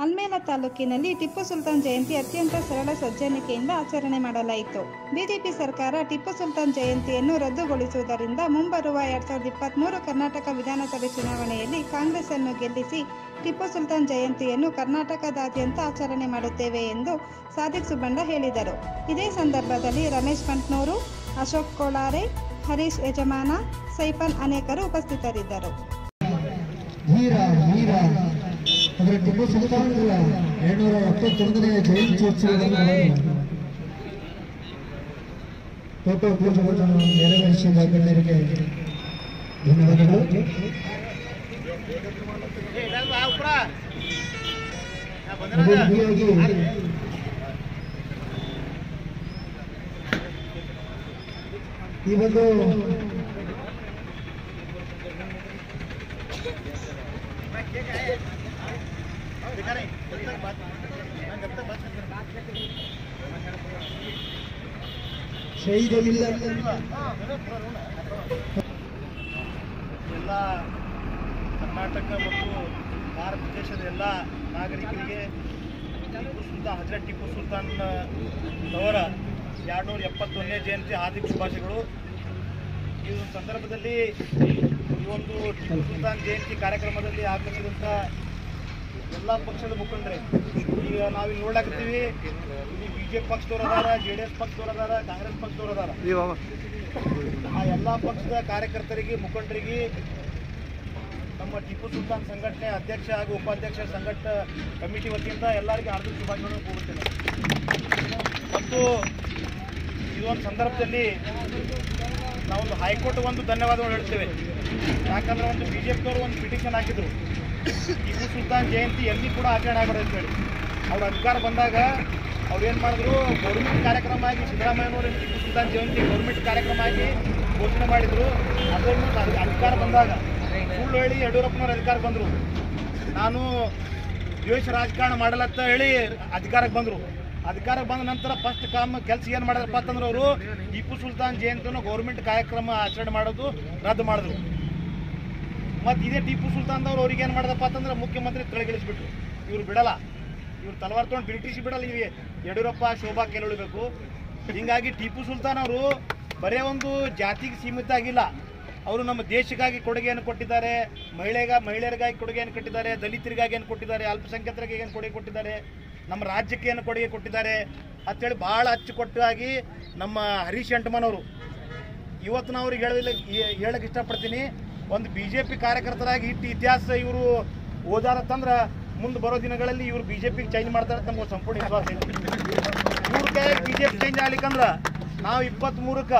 ಅಲ್ಮೇಲ ತಾಲೂಕಿನಲ್ಲಿ ಟಿಪ್ಪು ಸುಲ್ತಾನ್ ಜಯಂತಿ ಅತ್ಯಂತ ಸರಳ ಸಜ್ಜನಿಕೆಯಿಂದ ಆಚರಣೆ ಮಾಡಲಾಯಿತು. ಬಿಜೆಪಿ ಸರ್ಕಾರ ಟಿಪ್ಪು ಸುಲ್ತಾನ್ ಜಯಂತಿಯನ್ನು ರದ್ದುಗೊಳಿಸುವುದರಿಂದ ಮುಂಬರುವ 2023 ಕರ್ನಾಟಕ ವಿಧಾನಸಭೆ ಚುನಾವಣೆಯಲ್ಲಿ ಕಾಂಗ್ರೆಸ್ ಅನ್ನು ಗೆಲ್ಲಿಸಿ ಟಿಪ್ಪು ಸುಲ್ತಾನ್ ಜಯಂತಿಯನ್ನು ಕರ್ನಾಟಕದಾದ್ಯಂತ ಆಚರಣೆ ಮಾಡುತ್ತೇವೆ ಎಂದು ಸಾದಿಕ್ ಸುಬ್ಬಣ್ಣ ಹೇಳಿದರು. ಇದೇ ಸಂದರ್ಭದಲ್ಲಿ ರಮೇಶ್ ಪಂಟ್ನೂರು, ಅಶೋಕ್ ಕೋಳಾರೆ, ಹರೀಶ್ ಯಜಮಾನ, ಸೈಫನ್ ಅನೇಕರು ಉಪಸ್ಥಿತರಿದ್ದರು. ಅದರ ಟಿಪ್ಪು ಸುಲ್ತಾನ್ರ 271ನೇ ಜಯಂತ್ಯೋತ್ಸವವನ್ನು ಫೋಟೋ ಪೂಜೆಗಳನ್ನು ನೆರವೇರಿಸಿದ ಗಣ್ಯರಿಗೆ ಧನ್ಯವಾದಗಳು. ಅದೇ ರೀತಿಯಾಗಿ ಈ ಒಂದು ಶಹೀದ್ ಇಲ್ಲ ಎಲ್ಲ ಕರ್ನಾಟಕ ಮತ್ತು ಭಾರತ ದೇಶದ ಎಲ್ಲ ನಾಗರಿಕರಿಗೆ ಹಜರತ್ ಟಿಪ್ಪು ಸುಲ್ತಾನ್ ಅವರ 271ನೇ ಜಯಂತಿ ಹಾರ್ದಿಕ ಶುಭಾಶಯಗಳು. ಈ ಒಂದು ಸಂದರ್ಭದಲ್ಲಿ ಈ ಒಂದು ಟಿಪ್ಪು ಸುಲ್ತಾನ್ ಜಯಂತಿ ಕಾರ್ಯಕ್ರಮದಲ್ಲಿ ಆಗಮಿಸಿದಂಥ ಎಲ್ಲ ಪಕ್ಷದ ಮುಖಂಡರೇ, ಈಗ ನಾವಿಲ್ಲಿ ನೋಡ್ಲಾಕತ್ತೀವಿ, ಇಲ್ಲಿ BJP ಪಕ್ಷದವ್ರು ಅದಾರ, JDS ಪಕ್ಷದವ್ರು ಅದಾರ, ಕಾಂಗ್ರೆಸ್ ಪಕ್ಷದವ್ರು ಅದಾರ. ಆ ಎಲ್ಲ ಪಕ್ಷದ ಕಾರ್ಯಕರ್ತರಿಗೆ, ಮುಖಂಡರಿಗೆ ನಮ್ಮ ಟಿಪ್ಪು ಸುಲ್ತಾನ್ ಸಂಘಟನೆ ಅಧ್ಯಕ್ಷ ಹಾಗೂ ಉಪಾಧ್ಯಕ್ಷ ಸಂಘಟನೆ ಕಮಿಟಿ ವತಿಯಿಂದ ಎಲ್ಲರಿಗೂ ಹಾರ್ದಿಕ ಶುಭಾಶಯಗಳನ್ನು ಕೋರುತ್ತೇನೆ. ಮತ್ತು ಇದೊಂದು ಸಂದರ್ಭದಲ್ಲಿ ನಾವೊಂದು ಹೈಕೋರ್ಟ್ ಒಂದು ಧನ್ಯವಾದಗಳು ಹೇಳ್ತೇವೆ. ಯಾಕಂದ್ರೆ ಒಂದು BJPದವರು ಒಂದು ಪಿಟಿಷನ್ ಹಾಕಿದ್ರು, ಟಿಪ್ಪು ಸುಲ್ತಾನ್ ಜಯಂತಿ ಎಲ್ಲಿ ಕೂಡ ಆಚರಣೆ ಆಗಬಾರ್ದು ಅಂತ ಹೇಳಿ. ಅವ್ರ ಅಧಿಕಾರ ಬಂದಾಗ ಅವ್ರು ಏನು ಮಾಡಿದ್ರು, ಗೌರ್ಮೆಂಟ್ ಕಾರ್ಯಕ್ರಮ ಆಗಿ ಸಿದ್ದರಾಮಯ್ಯನವರು ಟಿಪ್ಪು ಸುಲ್ತಾನ್ ಜಯಂತಿ ಗೌರ್ಮೆಂಟ್ ಕಾರ್ಯಕ್ರಮ ಆಗಿ ಘೋಷಣೆ ಮಾಡಿದರು. ಅದನ್ನು ಅಧಿಕಾರ ಬಂದಾಗ ಸುಳ್ಳು ಹೇಳಿ ಯಡಿಯೂರಪ್ಪನವ್ರು ಅಧಿಕಾರಕ್ಕೆ ಬಂದರು. ನಾನು ದ್ವೇಷ ರಾಜಕಾರಣ ಮಾಡಲತ್ತ ಹೇಳಿ ಅಧಿಕಾರಕ್ಕೆ ಬಂದರು. ಅಧಿಕಾರಕ್ಕೆ ಬಂದ ನಂತರ ಫಸ್ಟ್ ಕೆಲಸ ಏನು ಮಾಡಿದ್ರಪ್ಪ ಅಂತಂದ್ರೆ ಅವರು ಟಿಪ್ಪು ಸುಲ್ತಾನ್ ಜಯಂತಿಯನ್ನು ಗೌರ್ಮೆಂಟ್ ಕಾರ್ಯಕ್ರಮ ಆಚರಣೆ ಮಾಡೋದು ರದ್ದು ಮಾಡಿದ್ರು. ಮತ್ತು ಇದೇ ಟಿಪ್ಪು ಸುಲ್ತಾನ್ದವ್ರು ಅವ್ರಿಗೆ ಏನು ಮಾಡಿದಪ್ಪ ಅಂತಂದ್ರೆ ಮುಖ್ಯಮಂತ್ರಿ ಕೆಳಗಿಳಿಸ್ಬಿಟ್ರು. ಇವ್ರು ಬಿಡಲ್ಲ, ಇವ್ರು ತಲವಾರು ತೊಗೊಂಡು ಬ್ರಿಟಿಷ್ ಬಿಡಲ್ಲ, ಇವೆ ಯಡಿಯೂರಪ್ಪ ಶೋಭಾ ಕೆಳಗಿಳಬೇಕು. ಹೀಗಾಗಿ ಟಿಪ್ಪು ಸುಲ್ತಾನ್ ಅವರು ಬರೇ ಒಂದು ಜಾತಿಗೆ ಸೀಮಿತ ಆಗಿಲ್ಲ, ಅವರು ನಮ್ಮ ದೇಶಕ್ಕಾಗಿ ಕೊಡುಗೆಯನ್ನು ಕೊಟ್ಟಿದ್ದಾರೆ, ಮಹಿಳೆಯರಿಗಾಗಿ ಕೊಡುಗೆಯನ್ನು ಕೊಟ್ಟಿದ್ದಾರೆ, ದಲಿತರಿಗಾಗಿ ಏನು ಕೊಟ್ಟಿದ್ದಾರೆ, ಅಲ್ಪಸಂಖ್ಯಾತರಿಗೆ ಏನು ಕೊಡುಗೆ ಕೊಟ್ಟಿದ್ದಾರೆ, ನಮ್ಮ ರಾಜ್ಯಕ್ಕೆ ಏನು ಕೊಡುಗೆ ಕೊಟ್ಟಿದ್ದಾರೆ ಅಂತೇಳಿ ಭಾಳ ಅಚ್ಚುಕಟ್ಟಾಗಿ ನಮ್ಮ ಹರೀಶ್ ಯಂಟಮನವರು ಇವತ್ತು ನಾವು ಅವ್ರಿಗೆ ಹೇಳಕ್ಕೆ ಇಷ್ಟಪಡ್ತೀನಿ. ಒಂದು BJP ಕಾರ್ಯಕರ್ತರಾಗಿ ಇಟ್ಟು ಇತಿಹಾಸ ಇವರು ಓದಾರತ್ತಂದ್ರೆ ಮುಂದೆ ಬರೋ ದಿನಗಳಲ್ಲಿ ಇವರು BJPಗೆ ಚೇಂಜ್ ಮಾಡ್ತಾರೆ ಅಂತ ನಮ್ಗೆ ಸಂಪೂರ್ಣ ವಿಶ್ವಾಸ ಐತಿ. ಇವ್ರ ಕೈಯಾಗಿ BJP ಚೇಂಜ್ ಆಗ್ಲಿಕ್ಕಂದ್ರೆ ನಾವು 23